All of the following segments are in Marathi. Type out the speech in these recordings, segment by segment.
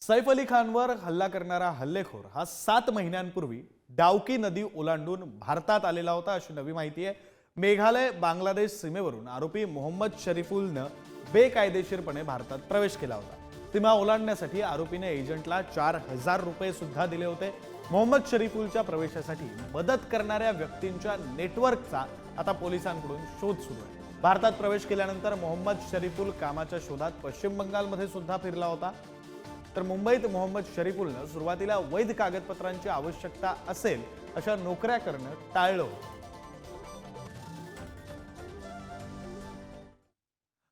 सैफ अली खानवर हल्ला करणारा हल्लेखोर हा 7 महिन्यांपूर्वी डावकी नदी ओलांडून भारतात आलेला होता अशी नवी माहिती आहे। मेघालय बांगलादेश सीमेवरून आरोपी मोहम्मद शरीफुलनं बेकायदेशीरपणे भारतात प्रवेश केला होता। सीमा ओलांडण्यासाठी आरोपीने एजंटला 4,000 रुपये सुद्धा दिले होते। मोहम्मद शरीफुलच्या प्रवेशासाठी मदत करणाऱ्या व्यक्तींच्या नेटवर्कचा आता पोलिसांकडून शोध सुरू आहे। भारतात प्रवेश केल्यानंतर मोहम्मद शरीफुल कामाच्या शोधात पश्चिम बंगालमध्ये सुद्धा फिरला होता। तर मुंबईत मोहम्मद शरीफुलनं सुरुवातीला वैध कागदपत्रांची आवश्यकता असेल अशा नोकऱ्या करणं टाळलं होतं।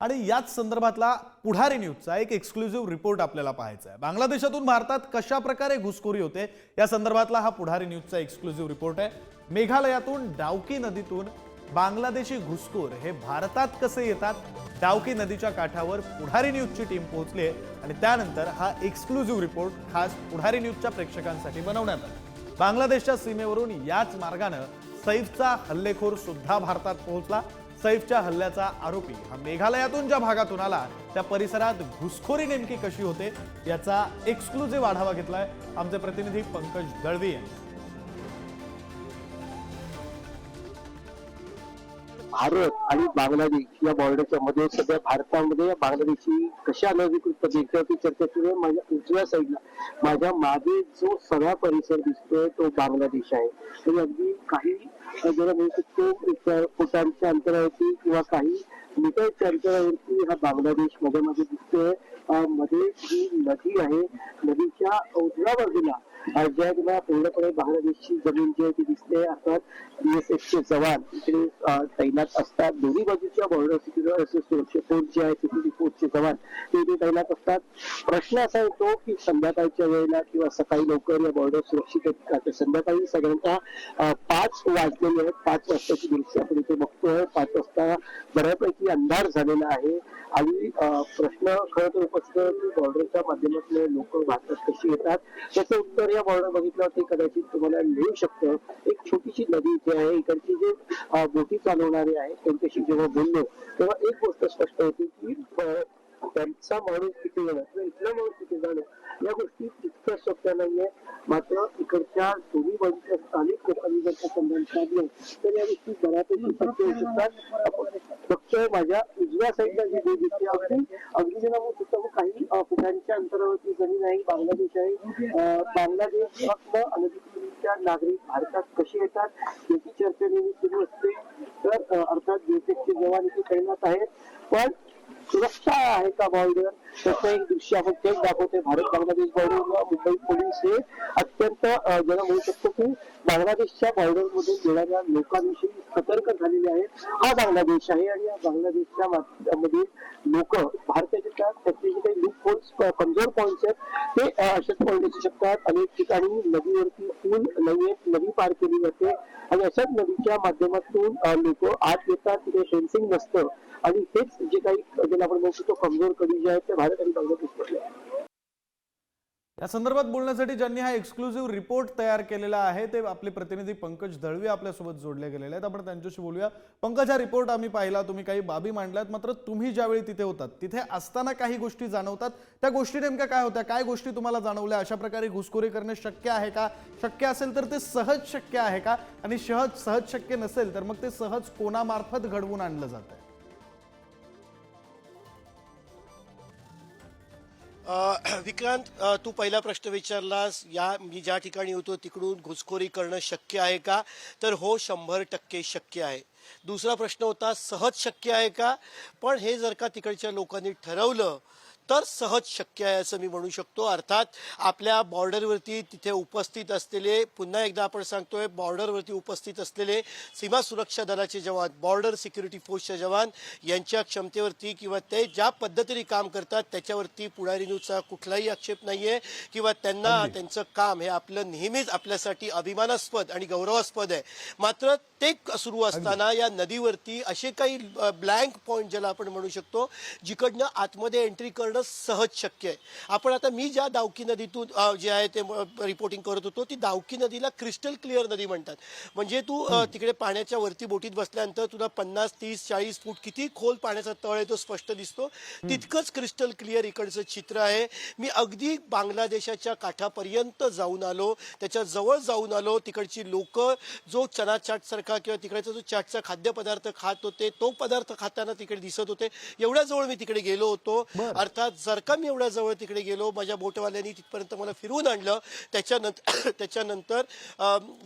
आणि याच संदर्भातला पुढारी न्यूजचा एक एक्सक्लुझिव्ह रिपोर्ट आपल्याला पाहायचा आहे। बांगलादेशातून भारतात कशा प्रकारे घुसखोरी होते या संदर्भातला हा पुढारी न्यूजचा एक्सक्लुझिव्ह रिपोर्ट आहे। मेघालयातून डावकी नदीतून बांगलादेशी घुसखोर हे भारतात कसे येतात, डावकी नदीच्या काठावर पुढारी न्यूजची टीम पोहोचली आणि त्यानंतर हा एक्सक्लुझिव्ह रिपोर्ट खास पुढारी न्यूजच्या प्रेक्षकांसाठी बनवण्यात आला। बांगलादेशच्या सीमेवरून याच मार्गाने सैफचा हल्लेखोर सुद्धा भारतात पोहोचला। सैफच्या हल्ल्याचा आरोपी हा मेघालयातून ज्या भागातून आला त्या परिसरात घुसखोरी नेमकी कशी होते याचा एक्सक्लुझिव्ह आढावा घेतलाय आमचे प्रतिनिधी पंकज दळवी यांनी। भारत आणि बांगलादेश या बॉर्डरच्या मध्ये सध्या भारतामध्ये बांगलादेशी कशा अनधिकृत पद्धतीने चर्चा सुरू आहे। माझ्या उजव्या साईडला माझ्या मागे जो सगळा परिसर दिसतोय तो बांगलादेश आहे। म्हणजे अगदी काही जरा म्हणू शकतो एक फुटांच्या अंतरावरती किंवा काही मीटरच्या अंतरावरती हा बांगलादेश मध्ये दिसतोय। मध्ये जी नदी आहे नदीच्या उजव्या बाजूला ज्या पूर्णपणे बांगलादेशची जमीन जी आहे ती दिसते। अर्थात BSFचे जवान इकडे तैनात असतात। दोन्ही बाजूच्या बॉर्डर सुरक्षा फोर्स जे आहे सिक्युरिटी फोर्सचे जवान ते इथे तैनात असतात। प्रश्न असा येतो की संध्याकाळच्या वेळेला किंवा सकाळी लवकर या बॉर्डर सुरक्षित आहेत। संध्याकाळी साधारणतः 5 वाजलेले आहेत। 5 वाजताची दृश्य आपण इथे बघतोय। 5 वाजता बऱ्यापैकी अंधार झालेला आहे आणि प्रश्न खरं तर उपस्थित की बॉर्डरच्या माध्यमातून लोक भारतात कशी येतात त्याचं उत्तर या बॉर्डर बघितल्यावरती कदाचित तुम्हाला मिळू शकतं। एक छोटीशी नदी इथे आहे। इकडची जे बोटी चालवणारे आहेत त्यांच्याशी जेव्हा बोललो तेव्हा एक गोष्ट स्पष्ट होती की त्यांचा माणूस किती जाणं किंवा इथला माणूस किती जाणं या गोष्टी तितक्या सोप्या नाहीये। मात्र इकडच्या दोन्ही बाजूच्या स्थानिक लोकांनी जर संबंध साधले तर या गोष्टी बऱ्यापैकी शक्य होऊ शकतात। आपण बघतोय माझ्या उजव्या साईडला जी बोट दिसते अगदी ज्याला म्हणू काही फुटांच्या अंतरावरती जमीन आहे। बांगलादेश आहे। बांगलादेश अनधिकृतरित्या नागरिक भारतात कसे येतात याची चर्चा नेहमी सुरू असते। तर अर्थात BSFचे जवान इथे तैनात आहेत पण सुरक्षा आहे का बॉर्डर त्याचं एक दृश्य आपण तेच दाखवतोय। भारत बांगलादेश बॉर्डरला मुंबई पोलीस हे अत्यंत ज्याला म्हणू शकतो की बांगलादेशच्या बॉर्डर मध्ये येणाऱ्या लोकांविषयी सतर्क झालेले आहेत। हा बांगलादेश आहे आणि या बांगलादेशच्या मध्ये लोक भारताच्या त्याचे जे काही लूप होल्स कमजोर पॉइंट्स आहेत ते अशाच पॉइंट असू शकतात। अनेक ठिकाणी नदीवरती पूल नाहीयेत, नदी पार केली जाते आणि अशाच नदीच्या माध्यमातून लोक आत येतात। तिथे फेन्सिंग नसतं आणि हेच जे काही ज्याला आपण म्हणू शकतो कमजोर कडी जे आहेत ते भारत आणि बांगलादेशमधले आहेत। या संदर्भात बोलण्यासाठी ज्यांनी हा एक्सक्लुझिव्ह रिपोर्ट तयार केलेला आहे ते आपले प्रतिनिधी पंकज दळवी आपल्यासोबत जोडले गेलेले आहेत। आपण त्यांच्याशी बोलूया। पंकज, हा रिपोर्ट आम्ही पाहिला, तुम्ही काही बाबी मांडल्यात, मात्र तुम्ही ज्यावेळी तिथे होतात तिथे असताना काही गोष्टी जाणवतात, त्या गोष्टी नेमक्या काय होत्या, काय गोष्टी तुम्हाला जाणवल्या? अशा प्रकारे घुसखोरी करणे शक्य आहे का? शक्य असेल तर ते सहज शक्य आहे का? आणि सहज शक्य नसेल तर मग ते सहज कोणामार्फत घडवून आणलं जातं? विक्रांत, तू पहिला प्रश्न विचारलास, मी ज्या ठिकाणी होतो तिकडून घुसखोरी करणं शक्य आहे का? तर हो, 100% शक्य आहे। दुसरा प्रश्न होता सहज शक्य आहे का? पण हे जर का तिकडच्या लोकांनी ठरवलं तर सहज शक्य आहे असं मी म्हणू शकतो। अर्थात आपल्या बॉर्डरवरती तिथे उपस्थित असलेले, पुन्हा एकदा आपण सांगतोय, बॉर्डरवरती उपस्थित असलेले सीमा सुरक्षा दलाचे जवान, बॉर्डर सिक्युरिटी फोर्सचे जवान यांच्या क्षमतेवरती किंवा ते ज्या पद्धतीने काम करतात त्याच्यावरती पुढारी न्यूजचा कुठलाही आक्षेप नाहीये किंवा त्यांना त्यांचं काम हे आपलं नेहमीच आपल्यासाठी अभिमानास्पद आणि गौरवास्पद आहे। मात्र ते सुरू असताना या नदीवरती असे काही ब्लँक पॉइंट ज्याला आपण म्हणू शकतो जिकडनं आतमध्ये एंट्री करणं करणं सहज शक्य आहे. आपण आता मी ज्या दावकी नदीतून जे आहे ते रिपोर्टिंग करत होतो, ती दावकी नदीला क्रिस्टल क्लिअर नदी म्हणतात. म्हणजे तू तिकडे पाण्याच्या वरती बोटीत बसल्यानंतर तुला 50, 30, 40 फूट किती खोल पाण्याचा तळ आहे तो स्पष्ट दिसतो. तितकंच क्रिस्टल क्लिअर इकडचं चित्र आहे. मी अगदी बांगलादेशाच्या काठापर्यंत जाऊन आलो, त्याच्या जवळ जाऊन आलो. तिकडची लोक जो चना चाट सारखा किंवा तिकडचा जो चाटचा खाद्यपदार्थ खात होते, तो पदार्थ खाताना तिकडे दिसत होते. एवढ्या जवळ मी तिकडे गेलो होतो. अर्थात जर का मी एवढ्या जवळ तिकडे गेलो, माझ्या बोटवाल्यांनी तिथपर्यंत मला फिरवून आणलं. त्याच्यानंतर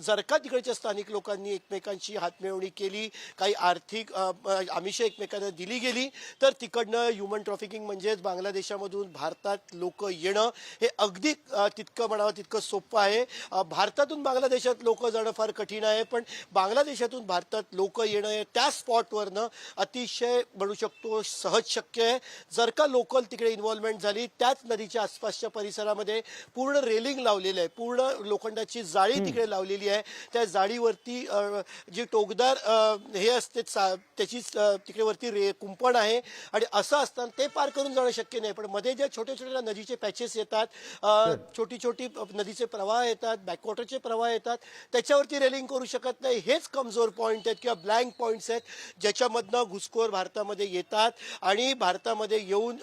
जर का तिकडच्या स्थानिक लोकांनी एकमेकांची हातमिळवणी केली, काही आर्थिक आमिष एकमेकांना दिली गेली, तर तिकडनं ह्युमन ट्रॅफिकिंग म्हणजेच बांगलादेशामधून भारतात लोक येणं हे अगदी तितकं म्हणावं तितकं सोपं आहे. भारतातून बांगलादेशात लोक जाणं फार कठीण आहे, पण बांगलादेशातून भारतात लोक येणं हे त्या स्पॉटवरनं अतिशय म्हणू शकतो सहज शक्य आहे. जर का लोकल तिकडे इन्व्हॉल्वमेंट झाली, त्याच नदीच्या आसपासच्या परिसरामध्ये पूर्ण रेलिंग लावलेलं आहे, पूर्ण लोखंडाची जाळी तिकडे लावलेली आहे. त्या जाळीवरती जी टोकदार हे असते त्याची तिकडे वरती कुंपण आहे. आणि असं असताना ते पार करून जाणं शक्य नाही. पण मध्ये ज्या छोट्या छोट्या नदीचे पॅचेस येतात, छोटी छोटी नदीचे प्रवाह येतात, बॅकवॉटरचे प्रवाह येतात, त्याच्यावरती रेलिंग करू शकत नाही. हेच कमजोर पॉईंट आहेत किंवा ब्लँक पॉईंट्स आहेत, ज्याच्यामधनं घुसखोर भारतामध्ये येतात आणि भारतामध्ये येऊन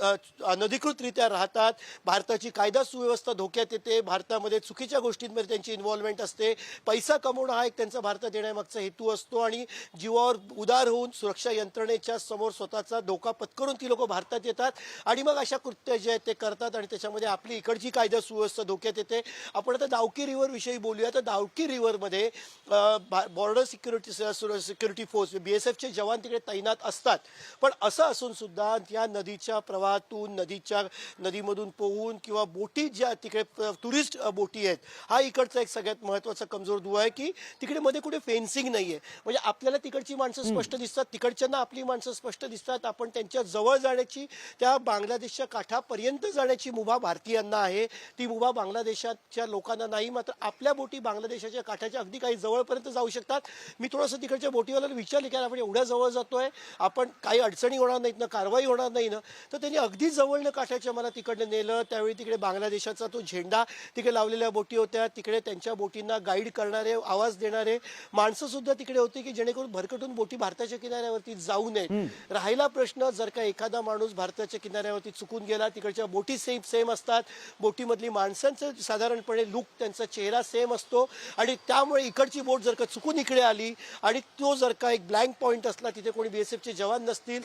अनधिकृतरित्या राहतात. भारताची कायदा सुव्यवस्था धोक्यात येते. भारतामध्ये चुकीच्या गोष्टींमध्ये त्यांची इन्व्हॉल्वमेंट असते. पैसा कमवणं हा एक त्यांचा भारतात येण्यामागचा हेतू असतो आणि जीवावर उदार होऊन सुरक्षा यंत्रणेच्या समोर स्वतःचा धोका पत्करून ती लोक भारतात येतात आणि मग अशा कृत्य जे आहेत ते करतात आणि त्याच्यामध्ये आपली इकडची कायदा सुव्यवस्था धोक्यात येते. आपण आता दावकी रिव्हर विषयी बोलूया. तर दावकी रिव्हरमध्ये बॉर्डर सिक्युरिटी फोर्स BSFचे जवान तिकडे तैनात असतात. पण असं असून सुद्धा या नदीच्या प्रवाहातून नदीमधून पोहून किंवा बोटी ज्या तिकडे टुरिस्ट बोटी आहेत, हा इकडचा एक सगळ्यात महत्वाचा कमजोर दुवा आहे की तिकडे मध्ये कुठे फेन्सिंग नाहीये. म्हणजे आपल्याला तिकडची माणसं स्पष्ट दिसतात, तिकडच्यांना आपली माणसं स्पष्ट दिसतात. आपण त्यांच्या जवळ जाण्याची, त्या बांगलादेशच्या काठापर्यंत जाण्याची मुभा भारतीयांना आहे, ती मुभा बांगलादेशाच्या लोकांना नाही. मात्र आपल्या बोटी बांगलादेशाच्या काठाच्या अगदी काही जवळपर्यंत जाऊ शकतात. मी थोडंसं तिकडच्या बोटीवाल्याला विचारले की आपण एवढ्या जवळ जातोय, आपण काही अडचणी होणार नाहीत ना, कारवाई होणार नाही ना? तर त्यांनी अगदी जवळनं काठाच्या मला तिकडनं नेलं. त्यावेळी तिकडे बांगलादेशाचा तो झेंडा तिकडे लावलेल्या बोटी होत्या. तिकडे त्यांच्या बोटींना गाईड करणारे, आवाज देणारे माणसं सुद्धा तिकडे होती की जेणेकरून भरकटून बोटी भारताच्या किनाऱ्यावरती जाऊ नयेत. राहिला प्रश्न, जर का एखादा माणूस भारताच्या किनाऱ्यावरती चुकून गेला, तिकडच्या बोटी सेम असतात, बोटीमधली माणसांचं साधारणपणे लुक, त्यांचा चेहरा सेम असतो आणि त्यामुळे इकडची बोट जर का चुकून इकडे आली आणि तो जर का एक ब्लँक पॉईंट असला, तिथे कोणी BSFचे जवान नसतील,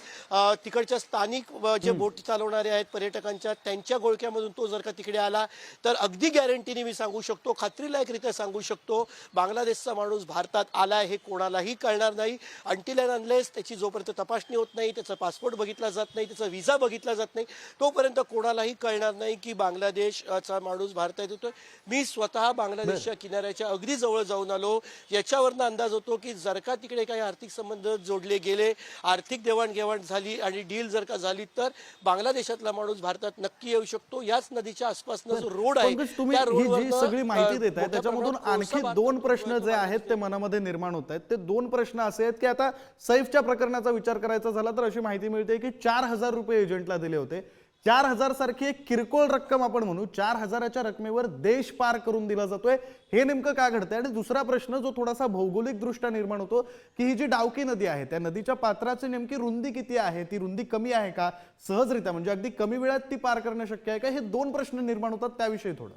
तिकडच्या स्थानिक जे बोट चालवणारे आहेत पर्यटकांच्या, त्यांच्या घोळक्यामधून तो जर का तिकडे आला, तर अगदी गॅरंटीने मी सांगू शकतो, खात्रीलायकरित्या सांगू शकतो, बांगलादेशचा माणूस भारतात आलाय हे कोणालाही कळणार नाही. अंटिल अँड अनलेस त्याची जोपर्यंत तपासणी होत नाही, त्याचा पासपोर्ट बघितला जात नाही, त्याचा व्हिसा बघितला जात नाही, तोपर्यंत कोणालाही कळणार नाही की बांगलादेशचा माणूस भारतात येतोय. मी स्वतः बांगलादेशच्या किनाऱ्याच्या अगदी जवळ जाऊन आलो. याच्यावरनं अंदाज होतो की जर का तिकडे काही आर्थिक संबंध जोडले गेले, आर्थिक देवाणघेवाण झाली आणि डील जर का झाली, तर बांगलादेशातला माणूस भारतात नक्की येऊ शकतो. याच नदीच्या आसपासनं जो रोड आहे, तुम्ही ही जी सगळी माहिती देताय त्याच्यामधून आणखी दोन प्रश्न जे आहेत ते मनामध्ये निर्माण होत आहेत. ते दोन प्रश्न असे आहेत की आता सैफच्या प्रकरणाचा विचार करायचा झाला तर अशी माहिती मिळते की 4,000 रुपये एजंटला दिले होते. 4,000 सारखी एक किरकोळ रक्कम आपण म्हणू, 4,000च्या रकमेवर देश पार करून दिला जातोय. हे नेमकं का घडतंय? आणि दुसरा प्रश्न जो थोडासा भौगोलिक दृष्ट्या निर्माण होतो की ही जी डावकी नदी आहे त्या नदीच्या पात्राची नेमकी रुंदी किती आहे? ती रुंदी कमी आहे का? सहजरित्या म्हणजे अगदी कमी वेळात ती पार करणं शक्य आहे का? हे दोन प्रश्न निर्माण होतात, त्याविषयी थोडं.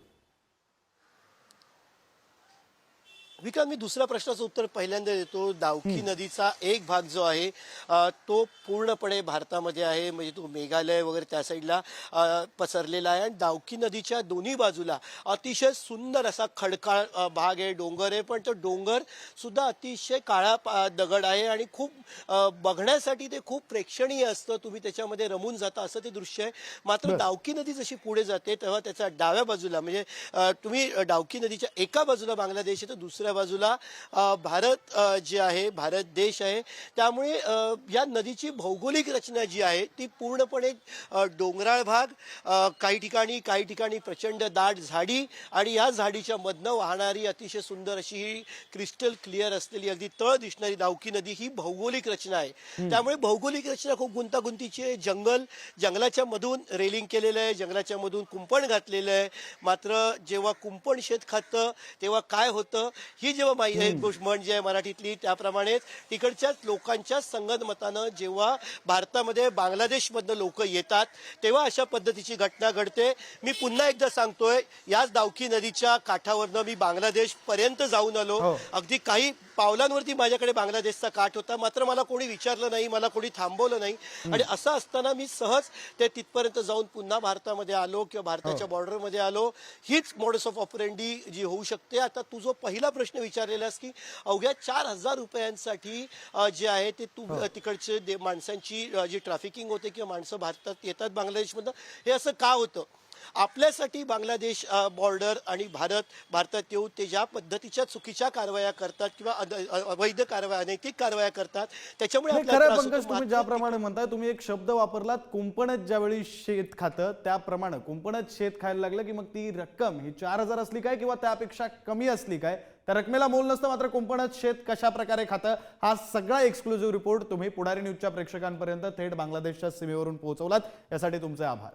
विक्रांत, मी दुसऱ्या प्रश्नाचं उत्तर पहिल्यांदा देतो. दावकी नदीचा एक भाग जो आहे तो पूर्णपणे भारतामध्ये आहे, म्हणजे तो मेघालय वगैरे त्या साईडला पसरलेला आहे. आणि दावकी नदीच्या दोन्ही बाजूला अतिशय सुंदर असा खडकाळ भाग आहे, डोंगर आहे. पण तो डोंगर सुद्धा अतिशय काळा दगड आहे आणि खूप बघण्यासाठी ते खूप प्रेक्षणीय असतं. तुम्ही त्याच्यामध्ये रमून जाता असं ते दृश्य आहे. मात्र दावकी नदी जशी पुढे जाते तेव्हा त्याच्या डाव्या बाजूला, म्हणजे तुम्ही दावकी नदीच्या एका बाजूला बांगलादेश आहे तर दुसऱ्या दुसऱ्या बाजूला भारत जे आहे, भारत देश आहे. त्यामुळे या नदीची भौगोलिक रचना जी आहे ती पूर्णपणे डोंगराळ भाग, काही ठिकाणी प्रचंड दाट झाडी आणि या झाडीच्या मधनं वाहणारी अतिशय सुंदर अशी ही क्रिस्टल क्लिअर असलेली अगदी तळ दिसणारी दावकी नदी ही भौगोलिक रचना आहे. त्यामुळे भौगोलिक रचना खूप गुंतागुंतीची आहे. जंगलाच्या मधून रेलिंग केलेलं आहे, जंगलाच्या मधून कुंपण घातलेलं आहे. मात्र जेव्हा कुंपण शेत खातं तेव्हा काय होतं ही जेव्हा एक गोष्ट म्हणजे आहे मराठीतली, त्याप्रमाणेच तिकडच्याच लोकांच्या संगनमतानं जेव्हा भारतामध्ये बांगलादेशमधनं लोक येतात तेव्हा अशा पद्धतीची घटना घडते. मी पुन्हा एकदा सांगतोय, याच दावकी नदीच्या काठावरनं मी बांगलादेश पर्यंत जाऊन आलो. अगदी काही पावलांवरती माझ्याकडे बांगलादेशचा काठ होता, मात्र मला कोणी विचारलं नाही, मला कोणी थांबवलं नाही. आणि असं असताना मी सहज ते तिथपर्यंत जाऊन पुन्हा भारतामध्ये आलो किंवा भारताच्या बॉर्डरमध्ये आलो. हीच मोडस ऑफ ऑपरेंडी जी होऊ शकते. आता तू जो पहिला प्रश्न विचारलेलास की अवघ्या 4,000 रुपयांसाठी जे आहे ते तिकडचे माणसांची जी ट्रॅफिकिंग होते किंवा माणसं भारतात येतात बांगलादेशमधनं, हे असं का होतं? आपल्यासाठी बांगलादेश बॉर्डर आणि भारतात येऊन ते ज्या पद्धतीच्या चुकीच्या कारवाया करतात किंवा अवैध कारवाया, अनैतिक कारवाया करतात, त्याच्यामुळे खरं पंकज, तुम्ही ज्याप्रमाणे म्हणताय, तुम्ही एक शब्द वापरलात, कुंपणच ज्यावेळी शेत खातं, त्याप्रमाणे कुंपणच शेत खायला लागलं की मग ती रक्कम ही 4,000 असली काय किंवा त्यापेक्षा कमी असली काय, त्या रकमेला मोल नसतं, मात्र कुंपणच शेत कशा प्रकारे खातं, हा सगळा एक्सक्लुझिव्ह रिपोर्ट तुम्ही पुढारी न्यूजच्या प्रेक्षकांपर्यंत थेट बांगलादेशच्या सीमेवरून पोहोचवलात. यासाठी तुमचे आभार.